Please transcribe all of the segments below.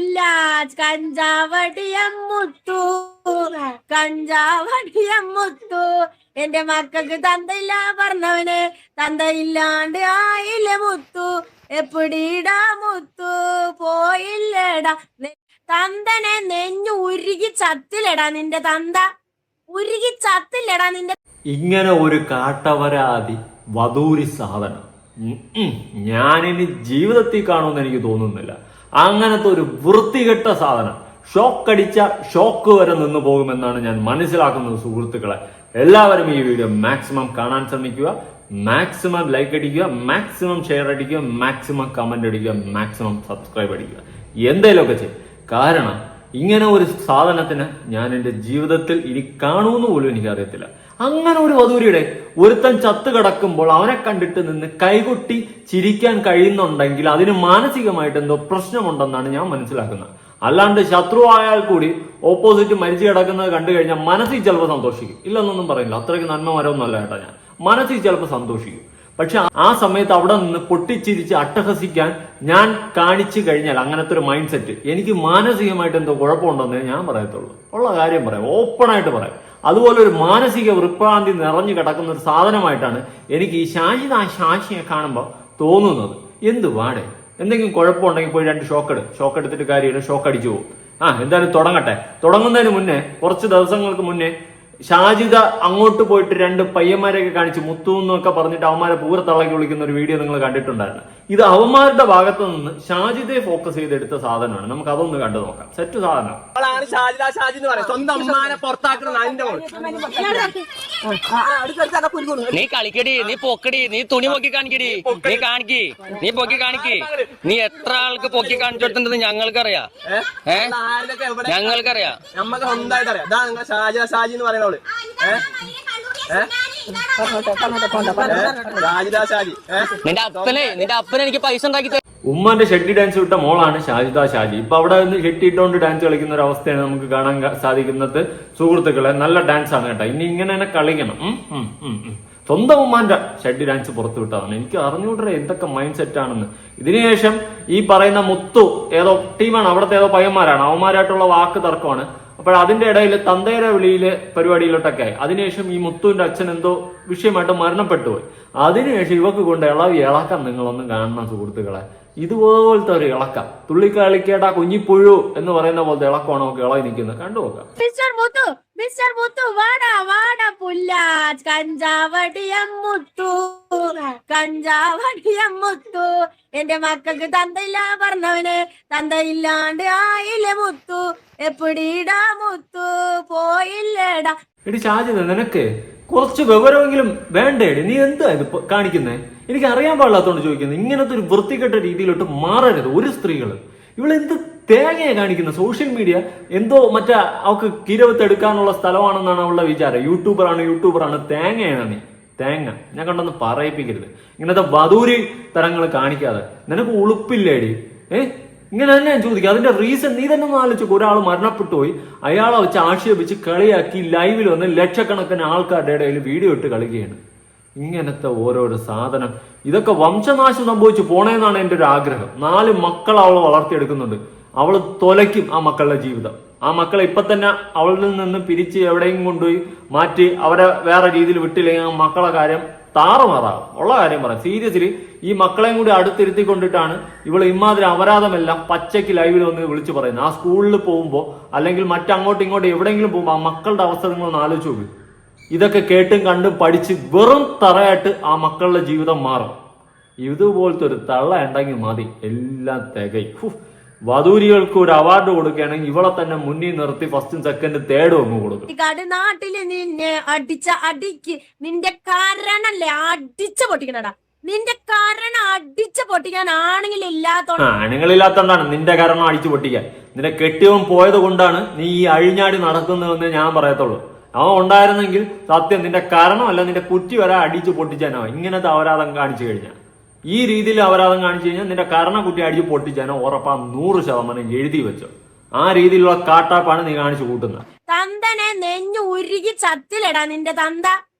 പുല്ലാജ് കഞ്ചാവടിയം മുത്തു കഞ്ചാവടിയം മുത്തു. എന്റെ മക്കൾക്ക് തന്തയില്ല പറഞ്ഞവന് തന്തയില്ലാണ്ട് ആയില്ല മുത്തു. എപ്പിടീടാ മുത്തു പോയില്ലടാ തന്തനെ നെഞ്ഞു ഉരുകി ചത്തില്ലടാ നിന്റെ തന്ത ഉരുകി ചത്തില്ലടാ നിന്റെ. ഇങ്ങനെ ഒരു കാട്ടവരാതി വധൂരി സാധനം ഞാനിനി ജീവിതത്തിൽ കാണുമെന്ന് എനിക്ക് തോന്നുന്നില്ല. അങ്ങനത്തെ ഒരു വൃത്തികെട്ട സാധനം ഷോക്കടിച്ച ഷോക്ക് വരെ നിന്ന് പോകുമെന്നാണ് ഞാൻ മനസ്സിലാക്കുന്നത്. സുഹൃത്തുക്കളെ, എല്ലാവരും ഈ വീഡിയോ മാക്സിമം കാണാൻ ശ്രമിക്കുക, മാക്സിമം ലൈക്ക് അടിക്കുക, മാക്സിമം ഷെയർ അടിക്കുക, മാക്സിമം കമന്റ് അടിക്കുക, മാക്സിമം സബ്സ്ക്രൈബ് അടിക്കുക, എന്തേലുമൊക്കെ ചെയ്യും. കാരണം ഇങ്ങനെ ഒരു സാധനത്തിന് ഞാൻ എൻ്റെ ജീവിതത്തിൽ ഇനി കാണുമെന്ന് പോലും എനിക്കറിയത്തില്ല. അങ്ങനെ ഒരു വധൂരിയുടെ ഒരുത്തൻ ചത്ത് കിടക്കുമ്പോൾ അവനെ കണ്ടിട്ട് നിന്ന് കൈകൊട്ടി ചിരിക്കാൻ കഴിയുന്നുണ്ടെങ്കിൽ അതിന് മാനസികമായിട്ട് എന്തോ പ്രശ്നമുണ്ടെന്നാണ് ഞാൻ മനസ്സിലാക്കുന്നത്. അല്ലാണ്ട് ശത്രുവായാൽ കൂടി ഓപ്പോസിറ്റ് മരിച്ചു കിടക്കുന്നത് കണ്ടു കഴിഞ്ഞാൽ മനസ്സിൽ ചിലപ്പോൾ സന്തോഷിക്കും, ഇല്ലെന്നൊന്നും പറയില്ല, അത്രയ്ക്ക് നന്മ മരമൊന്നുമല്ല കേട്ടോ ഞാൻ. മനസ്സിൽ ചിലപ്പോൾ സന്തോഷിക്കും, പക്ഷെ ആ സമയത്ത് അവിടെ നിന്ന് പൊട്ടിച്ചിരിച്ച് അട്ടഹസിക്കാൻ ഞാൻ കാണിച്ചു കഴിഞ്ഞാൽ അങ്ങനത്തെ ഒരു മൈൻഡ് സെറ്റ് എനിക്ക് മാനസികമായിട്ട് എന്തോ കുഴപ്പമുണ്ടെന്നേ ഞാൻ പറയത്തുള്ളൂ. ഉള്ള കാര്യം പറയാം, ഓപ്പണായിട്ട് പറയാം. അതുപോലെ ഒരു മാനസിക വൃപ്രാന്തി നിറഞ്ഞു കിടക്കുന്ന ഒരു സാധനമായിട്ടാണ് എനിക്ക് ഈ ശാശിയെ കാണുമ്പോൾ തോന്നുന്നത്. എന്ത് വാടേ, എന്തെങ്കിലും കുഴപ്പമുണ്ടെങ്കിൽ പോയി 2 ഷോക്ക് എടുത്തിട്ട് കാര്യമില്ല, ഷോക്ക് അടിച്ചു പോകും. എന്തായാലും തുടങ്ങട്ടെ. തുടങ്ങുന്നതിന് മുന്നേ കുറച്ച് ദിവസങ്ങൾക്ക് മുന്നേ ഷാജിദ അങ്ങോട്ട് പോയിട്ട് 2 പയ്യന്മാരെയൊക്കെ കാണിച്ച് മുത്തു എന്നൊക്കെ പറഞ്ഞിട്ട് അവന്മാരെ പൂരത്തള്ളക്കി വിളിക്കുന്ന ഒരു വീഡിയോ നിങ്ങൾ കണ്ടിട്ടുണ്ടായിരുന്നു. ഇത് അവന്മാരുടെ ഭാഗത്ത് നിന്ന് ഷാജിദയെ ഫോക്കസ് ചെയ്തെടുത്ത സാധനമാണ്. നമുക്ക് അതൊന്ന് കണ്ടു നോക്കാം. സെറ്റ് സാധനം. നീ കളിക്കടി, നീ പൊക്കടി, നീ തുണി പൊക്കി കാണിക്കടി, നീ പൊക്കി കാണിക്ക്. നീ എത്ര ആൾക്ക് പൊക്കി കാണിച്ചു കൊടുത്തിട്ടുണ്ടെന്ന് ഞങ്ങൾക്കറിയാം. ഞങ്ങൾക്കറിയാം. നമുക്ക് സ്വന്തമായിട്ട് അറിയാം. ഷാജി എന്ന് പറയുന്ന നിന്റെ അപ്പനെ എനിക്ക് പൈസ ഉണ്ടാക്കി. ഉമ്മാന്റെ ഷെട്ടി ഡാൻസ് വിട്ട മോളാണ് ഷാജിദ ഷാജി. ഇപ്പൊ അവിടെ നിന്ന് ഷെട്ടി ഇട്ടുകൊണ്ട് ഡാൻസ് കളിക്കുന്ന ഒരു അവസ്ഥയാണ് നമുക്ക് കാണാൻ സാധിക്കുന്നത്. സുഹൃത്തുക്കളെ, നല്ല ഡാൻസ് ആണ് കേട്ടോ. ഇനി ഇങ്ങനെ തന്നെ കളിക്കണം. സ്വന്തം ഉമ്മാന്റെ ഷെട്ടി ഡാൻസ് പുറത്തു വിട്ടതാണ്. എനിക്ക് അറിഞ്ഞൂടേ എന്തൊക്കെ മൈൻഡ് സെറ്റ് ആണെന്ന്. ഇതിനുശേഷം ഈ പറയുന്ന മുത്തു ഏതോ ടീമാണ്, അവിടുത്തെ ഏതോ പയ്യന്മാരാണ്, അവന്മാരായിട്ടുള്ള വാക്ക് തർക്കമാണ്. അപ്പോൾ അതിന്റെ ഇടയിൽ തന്തയുടെ വിളിയിലെ പരിപാടിയിലോട്ടൊക്കെ ആയി. അതിനുശേഷം ഈ മുത്തുവിന്റെ അച്ഛൻ എന്തോ വിഷയമായിട്ട് മരണപ്പെട്ടു പോയി. അതിനുശേഷം ഇവക്ക് കൊണ്ട് ഇളക്കം നിങ്ങളൊന്നും കാണണം സുഹൃത്തുക്കളെ. ഇതുപോലത്തെ ഒരു ഇളക്കം, തുള്ളിക്കളിക്കേടാ കുഞ്ഞിപ്പുഴു എന്ന് പറയുന്ന പോലത്തെ ഇളക്കമാണ് നമുക്ക് ഇളകി നിൽക്കുന്നത്. കണ്ടുപോക്കാം. മിസ്റ്റർ മുത്തു വാടാ വാടാ പുല്ലാജ് കഞ്ചാവടിയം മുത്തു കഞ്ചാവടിയം മുത്തു. എന്റെ മക്കൾക്ക് തന്തയില്ല പറഞ്ഞവന് തന്തയില്ലാണ്ട് ആയില്ല മുത്തു. എപ്പിടീടാ മുത്തു പോയില്ലടാ. എടി ഷാജിദ, നിനക്ക് കുറച്ച് വിവരമെങ്കിലും വേണ്ടേടി? നീ എന്താ ഇത് കാണിക്കുന്നേ? എനിക്ക് അറിയാൻ പാടില്ലാത്തോണ്ട് ചോദിക്കുന്നത്. ഇങ്ങനത്തെ ഒരു വൃത്തികെട്ട രീതിയിലോട്ട് മാറരുത് ഒരു സ്ത്രീകള്. ഇവളെന്ത് തേങ്ങയെ കാണിക്കുന്ന സോഷ്യൽ മീഡിയ എന്തോ മറ്റേ അവൾക്ക് കിരവത്തെടുക്കാനുള്ള സ്ഥലമാണെന്നാണ് അവളുടെ വിചാരം. യൂട്യൂബറാണ് തേങ്ങയാണ് നീ. തേങ്ങ ഞാൻ കണ്ടൊന്ന് പറയിപ്പിക്കരുത്. ഇങ്ങനത്തെ വധൂരി തരങ്ങൾ കാണിക്കാതെ. നിനക്ക് ഉളുപ്പില്ലേടി? ഇങ്ങനെ തന്നെ ഞാൻ ചോദിക്കുക. അതിന്റെ റീസൺ നീ തന്നെ ഒന്ന് ആലോചിച്ചു. ഒരാൾ മരണപ്പെട്ടു പോയി, അയാളെ വെച്ച് ആക്ഷേപിച്ച് കളിയാക്കി ലൈവിൽ വന്ന് ലക്ഷക്കണക്കിന് ആൾക്കാരുടെ ഇടയിൽ വീഡിയോ ഇട്ട് കളിക്കുകയാണ്. ഇങ്ങനത്തെ ഓരോരോ സാധനം, ഇതൊക്കെ വംശനാശം സംഭവിച്ചു പോണേന്നാണ് എൻ്റെ ഒരു ആഗ്രഹം. 4 മക്കൾ അവൾ വളർത്തിയെടുക്കുന്നുണ്ട്. അവൾ തൊലയ്ക്കും ആ മക്കളുടെ ജീവിതം. ആ മക്കളെ ഇപ്പൊ തന്നെ അവളിൽ നിന്ന് പിരിച്ച് എവിടെയും കൊണ്ടുപോയി മാറ്റി അവരെ വേറെ രീതിയിൽ വിട്ടില്ലെങ്കിൽ ആ മക്കളെ കാര്യം താറുമാറാകും. ഉള്ള കാര്യം പറയാം. സീരിയസ്ലി ഈ മക്കളെയും കൂടി അടുത്തിരുത്തിക്കൊണ്ടിട്ടാണ് ഇവൾ ഇമാതിരി അപരാധമെല്ലാം പച്ചയ്ക്ക് ലൈവിൽ വന്ന് വിളിച്ചു പറയുന്നത്. ആ സ്കൂളിൽ പോകുമ്പോൾ അല്ലെങ്കിൽ മറ്റങ്ങോട്ടും ഇങ്ങോട്ടും എവിടെയെങ്കിലും പോകുമ്പോൾ ആ മക്കളുടെ അവസ്ഥ നിങ്ങളൊന്ന് ആലോചിച്ച് നോക്ക്. ഇതൊക്കെ കേട്ടും കണ്ടും പഠിച്ച് വെറും തറയായിട്ട് ആ മക്കളുടെ ജീവിതം മാറും. ഇതുപോലത്തെ ഒരു തള്ള ഉണ്ടെങ്കിൽ മതി, എല്ലാം തികയും. വധൂരികൾക്ക് ഒരു അവാർഡ് കൊടുക്കുകയാണെങ്കിൽ ഇവളെ തന്നെ മുന്നിൽ നിർത്തി 1st, 2nd, 3rd അങ്ങ് കൊടുക്കും. നാട്ടില് നിന്നെ അടിച്ച അടിക്ക് നിന്റെ കാരണല്ലേ അടിച്ച പൊട്ടിക്കണടാ. നിന്റെ കാരണം അടിച്ചു പൊട്ടിക്കാൻ ആണുങ്ങളില്ലാത്തോണ്ടാണ് നിന്റെ കാരണം അടിച്ചു പൊട്ടിക്കാൻ. നിന്റെ കെട്ടിയവൻ പോയത് കൊണ്ടാണ് നീ ഈ അഴിഞ്ഞാടി നടക്കുന്നതെന്ന് ഞാൻ പറയത്തുള്ളൂ. അവൻ ഉണ്ടായിരുന്നെങ്കിൽ സത്യം നിന്റെ കാരണമല്ല നിന്റെ കുറ്റി വരെ അടിച്ചു പൊട്ടിച്ചാനോ. ഇങ്ങനത്തെ അപരാധം കാണിച്ചു കഴിഞ്ഞാൽ, ഈ രീതിയിൽ അപരാധം കാണിച്ചു കഴിഞ്ഞാൽ നിന്റെ കുട്ടി അടിച്ചു പൊട്ടിച്ചാനോ ഉറപ്പാ 100% എഴുതി വെച്ചോ. ആ രീതിയിലുള്ള കാട്ടാപ്പാണ് നീ കാണിച്ചു കൂട്ടുന്നത്. തന്തനെ നെഞ്ഞു ഉരുകി ചത്തില്ലടാ നിന്റെ തന്ത.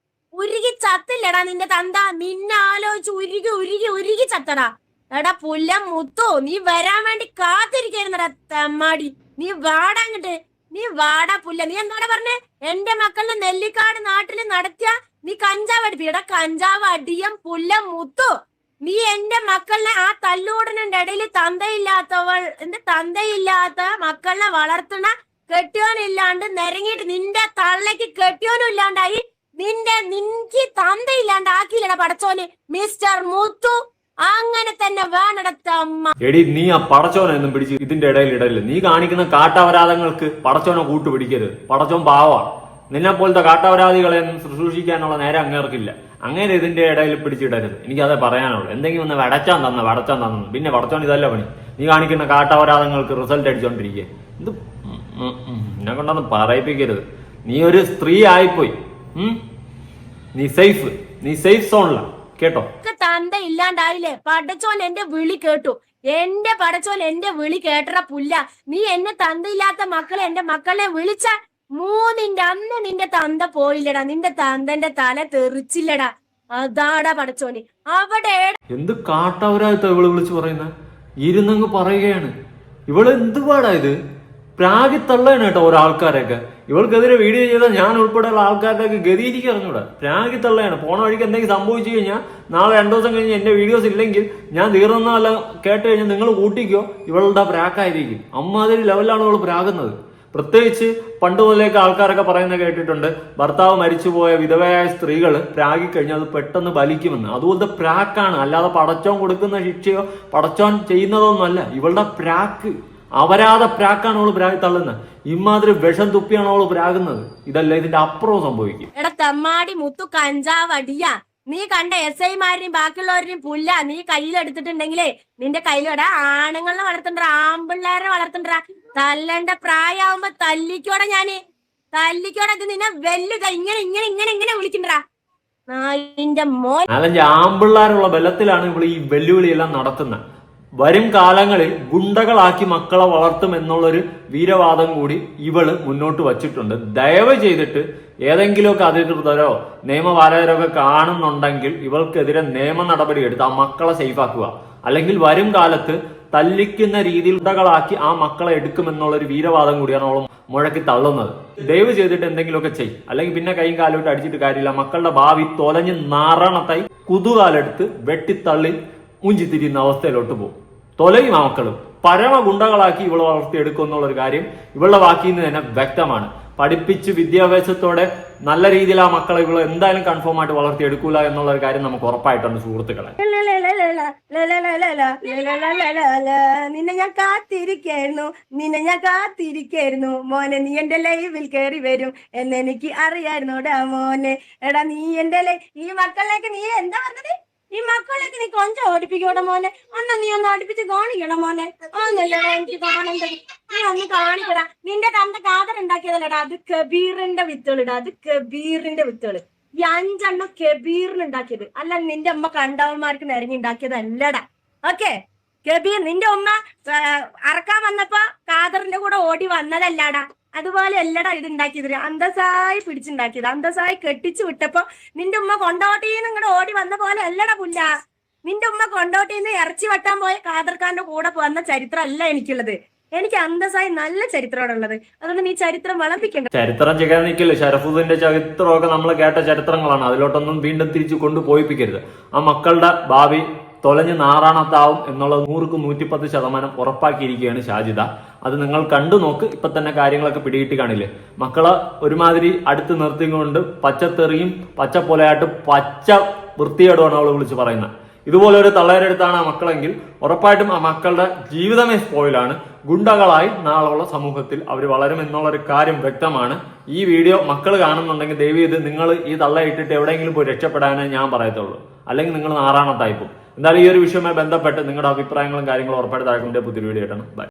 ഉരുകി ചത്തില്ലടാ നിന്റെ തന്ത. നിന്നെ ആലോചിച്ച് ഉരുകി ചത്തടാ. എടാ പുല്ല മുത്തു, നീ വരാൻ വേണ്ടി കാത്തിരിക്കായിരുന്നടാ. വാടാടാ തെമ്മാടി, നീ വാടാങ്ങട്ട്, നീ വാടാ പുല്ല. നീ എന്താടാ പറഞ്ഞേ? എന്റെ മക്കളുടെ നെല്ലിക്കാട് നാട്ടില് നടത്തിയ നീ കഞ്ചാവ് അടിപ്പിക്കടാ, കഞ്ചാവ് അടിയം പുല്ല മുത്തു. നീ എന്റെ മക്കളിനെ ആ തല്ലൂടനുണ്ട് ഇടയിൽ തന്തയില്ലാത്ത മക്കളെ വളർത്തുന്ന കെട്ടിയോനില്ലാണ്ട് നിരങ്ങിയിട്ട് നിന്റെ തള്ളക്ക് കെട്ടിയോനും ഇല്ലാണ്ടായി, നിനക്ക് തന്തയില്ലാണ്ടാക്കിയില്ലടാ പടച്ചോന് മിസ്റ്റർ മുത്തു. അങ്ങനെ തന്നെ വേണടത്തമ്മ. എടി നീ ആ പടച്ചോനെ ഒന്നും പിടിച്ച് ഇതിന്റെ ഇടയിലിടയില്ല. നീ കാണിക്കുന്ന കാട്ടപരാധങ്ങൾക്ക് പടച്ചോനെ കൂട്ടുപിടിക്കരുത്. പടച്ചോൻ പാവാണ്. നിന്നെ പോലത്തെ കാട്ടപരാധികളെ ഒന്നും ശുശ്രൂഷിക്കാനുള്ള നേരെ അങ്ങേർക്കില്ല. അങ്ങനെ ഇതിന്റെ ഇടയിൽ പിടിച്ചിടരുത്. എനിക്കതേ പറയാനുള്ളൂ. എന്തെങ്കിലും ഒന്ന് വടച്ചാൻ തന്നു പിന്നെ പടച്ചോൻ ഇതല്ല പണി. നീ കാണിക്കുന്ന കാട്ടപരാധങ്ങൾക്ക് റിസൾട്ട് അടിച്ചോണ്ടിരിക്കുക. ഇത് എന്നെ കൊണ്ടൊന്നും പറയിപ്പിക്കരുത്. നീ ഒരു സ്ത്രീ ആയിപ്പോയി. നീ സേഫ് സോണില കേട്ടോ. തന്ത ഇല്ലാണ്ടായില്ലേ? പടച്ചോൻ എന്റെ വിളി കേട്ടു. എന്റെ പടച്ചോൻ എന്റെ വിളി കേട്ടറ പുല്ല. നീ എന്നെ തന്തയില്ലാത്ത മക്കളെ എന്റെ മക്കളെ വിളിച്ച മൂന്നിന്റെ അന്ന് നിന്റെ തന്ത പോയില്ലടാ. നിന്റെ തന്തന്റെ തല തെറിച്ചില്ലടാ. അതാടാ പടച്ചോന് അവിടെ. എന്ത് കാട്ടവരായത്ത ഇവള് വിളിച്ചു പറയുന്ന? ഇരുന്നങ്ങ് പറയുകയാണ്. ഇവള് എന്തുപാടാ ഇത്? പ്രാഗിത്തള്ളയാണ് കേട്ടോ ഒരാൾക്കാരൊക്കെ. ഇവൾക്കെതിരെ വീഡിയോ ചെയ്ത ഞാൻ ഉൾപ്പെടെയുള്ള ആൾക്കാരുടെയൊക്കെ ഗതിയിലേക്ക് അറിഞ്ഞൂടാ. പ്രാഗിത്തള്ളയാണ്. പോണ വഴിക്ക് എന്തെങ്കിലും സംഭവിച്ചു കഴിഞ്ഞാൽ നാളെ 2 ദിവസം കഴിഞ്ഞ് എന്റെ വീഡിയോസ് ഇല്ലെങ്കിൽ ഞാൻ തീർന്നല്ല കേട്ട് കഴിഞ്ഞാൽ നിങ്ങൾ കൂട്ടിക്കോ, ഇവളുടെ പ്രാക്കായിരിക്കും. അമ്മാതിരി ലെവലിലാണ് ഇവൾ പ്രാകുന്നത്. പ്രത്യേകിച്ച് പണ്ട് മുതലേക്ക് ആൾക്കാരൊക്കെ പറയുന്നത് കേട്ടിട്ടുണ്ട്, ഭർത്താവ് മരിച്ചുപോയ വിധവയായ സ്ത്രീകൾ പ്രാഗിക്കഴിഞ്ഞാൽ അത് പെട്ടെന്ന് ബലിക്കുമെന്ന്. അതുപോലത്തെ പ്രാക്കാണ്, അല്ലാതെ പടച്ചോൻ കൊടുക്കുന്ന ശിക്ഷയോ പടച്ചോൻ ചെയ്യുന്നതൊന്നുമല്ല. ഇവളുടെ പ്രാക്ക്, അപരാധ പ്രാക്കാണ് അവള് പ്രാഗി തള്ളുന്നത്. ഇമാതിരി വിഷം തുപ്പിയാണ് അവള് പ്രാകുന്നത്. ഇതല്ല, ഇതിന്റെ അപ്പുറവും സംഭവിക്കും. എടാ തെമ്മാടി മുത്തു കഞ്ചാവ് അടിയാ. നീ കണ്ട SI-മാരെയും ബാക്കിയുള്ളവരെയും പുല്ല നീ കയ്യിലെടുത്തിട്ടുണ്ടെങ്കിലേ നിന്റെ കയ്യിലോടെ ആണുങ്ങളെ വളർത്തണ്ട, ആമ്പിള്ളേരെ വളർത്തണ്ട. തല്ലണ്ട പ്രായമാകുമ്പോ തല്ലിക്കോടെ ഇത് നിന്നെ വെല്ലുക. ഇങ്ങനെ വിളിക്കണ്ടാ നിന്റെ മോൻ. 4-5 ആമ്പിള്ളേരുള്ള ബലത്തിലാണ് ഇവള് ഈ വെല്ലുവിളിയെല്ലാം നടത്തുന്നത്. വരും കാലങ്ങളിൽ ഗുണ്ടകളാക്കി മക്കളെ വളർത്തും എന്നുള്ളൊരു വീരവാദം കൂടി ഇവള് മുന്നോട്ട് വച്ചിട്ടുണ്ട്. ദയവ് ചെയ്തിട്ട് ഏതെങ്കിലുമൊക്കെ അധികൃതരോ നിയമപാലകരോ ഒക്കെ കാണുന്നുണ്ടെങ്കിൽ ഇവൾക്കെതിരെ നിയമ നടപടി എടുത്ത് ആ മക്കളെ സേഫാക്കുക. അല്ലെങ്കിൽ വരും കാലത്ത് തല്ലിക്കുന്ന രീതിയിൽ ഗുണ്ടകളാക്കി ആ മക്കളെ എടുക്കുമെന്നുള്ളൊരു വീരവാദം കൂടിയാണ് അവൾ മുഴക്കി തള്ളുന്നത്. ദയവ് ചെയ്തിട്ട് എന്തെങ്കിലുമൊക്കെ ചെയ്യും. അല്ലെങ്കിൽ പിന്നെ കൈയും കാലോട്ട് അടിച്ചിട്ട് കാര്യമില്ല. മക്കളുടെ ഭാവി തൊലഞ്ഞ് നാറാണത്തായി കുതുകാലെടുത്ത് വെട്ടിത്തള്ളി മുഞ്ചിത്തിരിയുന്ന അവസ്ഥയിലോട്ട് പോകും. തൊലയും ആ മക്കളും പരമ ഗുണ്ടകളാക്കി ഇവളെ വളർത്തിയെടുക്കും എന്നുള്ളൊരു കാര്യം ഇവളുടെ വാക്കിൽ നിന്ന് തന്നെ വ്യക്തമാണ്. പഠിപ്പിച്ച് വിദ്യാഭ്യാസത്തോടെ നല്ല രീതിയിൽ ആ മക്കളെ ഇവള് എന്തായാലും കൺഫേം ആയിട്ട് വളർത്തിയെടുക്കൂല എന്നുള്ള ഒരു കാര്യം നമുക്ക് ഉറപ്പായിട്ടുണ്ട് സുഹൃത്തുക്കളെ. നിന്നെ ഞാൻ കാത്തിരിക്കായിരുന്നു മോനെ. നീ എന്റെ ലൈവിൽ കയറി വരും എന്നെനിക്ക് അറിയായിരുന്നോടാ മോനെ. എടാ നീ എന്റെ ഈ മക്കളിലേക്ക് നീ എന്താ പറഞ്ഞത്? ഈ മക്കളൊക്കെ നീ കൊഞ്ചം ഓടിപ്പിക്കോടെ മോനെ. നീ ഒന്ന് അടുപ്പിച്ച് കാണിക്കണ മോനെ. എനിക്ക് കാണേണ്ടത് നീ ഒന്ന് കാണിക്കടാ. നിന്റെ തന്റെ കാതർ ഉണ്ടാക്കിയതല്ലടാ, അത് കബീറിന്റെ വിത്തുകളിടാ. അത് കബീറിന്റെ വിത്തുകള്. ഈ 5 എണ്ണം കബീറിന് ഉണ്ടാക്കിയത് അല്ല, നിന്റെ അമ്മ കണ്ടവന്മാർക്ക് നിരങ്ങി ഉണ്ടാക്കിയതല്ലടാ. ഓക്കെ, കബീർ നിന്റെ ഉമ്മ അറക്കാൻ വന്നപ്പോ കാതറിന്റെ കൂടെ ഓടി വന്നതല്ലാടാ. അതുപോലെ അല്ലടാ ഇത് ഉണ്ടാക്കിയത്. അന്തസായി പിടിച്ചുണ്ടാക്കിയത്, അന്തസായി കെട്ടിച്ചു വിട്ടപ്പോ നിന്റെ ഉമ്മ കൊണ്ടോട്ടിന്ന് ഇങ്ങോട്ട് ഓടി വന്ന പോലെ അല്ലടാ പുല്ല. നിന്റെ ഉമ്മ കൊണ്ടോട്ടിന്ന് ഇറച്ചി വെട്ടാൻ പോയ കാദർഖാന്റെ കൂടെ വന്ന ചരിത്രം അല്ല എനിക്കുള്ളത്. എനിക്ക് അന്തസായി നല്ല ചരിത്രമാണുള്ളത്. അതുകൊണ്ട് നീ ചരിത്രം വളർത്തിക്കണ്ട. ചരിത്രം ചെയ്യാൻ നിൽക്കില്ല. ഷറഫുദ്ദീന്റെ ചരിത്രമൊക്കെ നമ്മൾ കേട്ട ചരിത്രങ്ങളാണ്. അതിലോട്ടൊന്നും വീണ്ടും തിരിച്ചു കൊണ്ടുപോയിപ്പിക്കരുത്. ആ മക്കളുടെ ഭാവി തൊലഞ്ഞ് നാറാണത്താവും എന്നുള്ളത് 100-110% ഉറപ്പാക്കിയിരിക്കുകയാണ് ഷാജിദ. അത് നിങ്ങൾ കണ്ടു നോക്ക്. ഇപ്പൊ തന്നെ കാര്യങ്ങളൊക്കെ പിടികിട്ടി കാണില്ലേ? മക്കളെ ഒരുമാതിരി അടുത്ത് നിർത്തിക്കൊണ്ട് പച്ചത്തെറിയും പച്ചപ്പൊലയായിട്ട് പച്ച വൃത്തികേടുമാണ് അവള് വിളിച്ച് പറയുന്നത്. ഇതുപോലെ ഒരു തള്ളേരെടുത്താണ് ആ മക്കളെങ്കിൽ ഉറപ്പായിട്ടും ആ മക്കളുടെ ജീവിതമേ സ്പോയിലാണ്. ഗുണ്ടകളായി നാളെയുള്ള സമൂഹത്തിൽ അവർ വളരും എന്നുള്ളൊരു കാര്യം വ്യക്തമാണ്. ഈ വീഡിയോ മക്കൾ കാണുന്നുണ്ടെങ്കിൽ ദയവ് ചെയ്ത് നിങ്ങൾ ഈ തള്ളയിട്ടിട്ട് എവിടെയെങ്കിലും പോയി രക്ഷപ്പെടാനേ ഞാൻ പറയത്തുള്ളൂ. അല്ലെങ്കിൽ നിങ്ങൾ നാറാണത്തായിപ്പോ. എന്തായാലും ഈ ഒരു വിഷയവുമായി ബന്ധപ്പെട്ട് നിങ്ങളുടെ അഭിപ്രായങ്ങളും കാര്യങ്ങളും ഉറപ്പായിട്ട് താഴെ പുതിയ വീഡിയോ ആയിട്ടാണ്. ബൈ.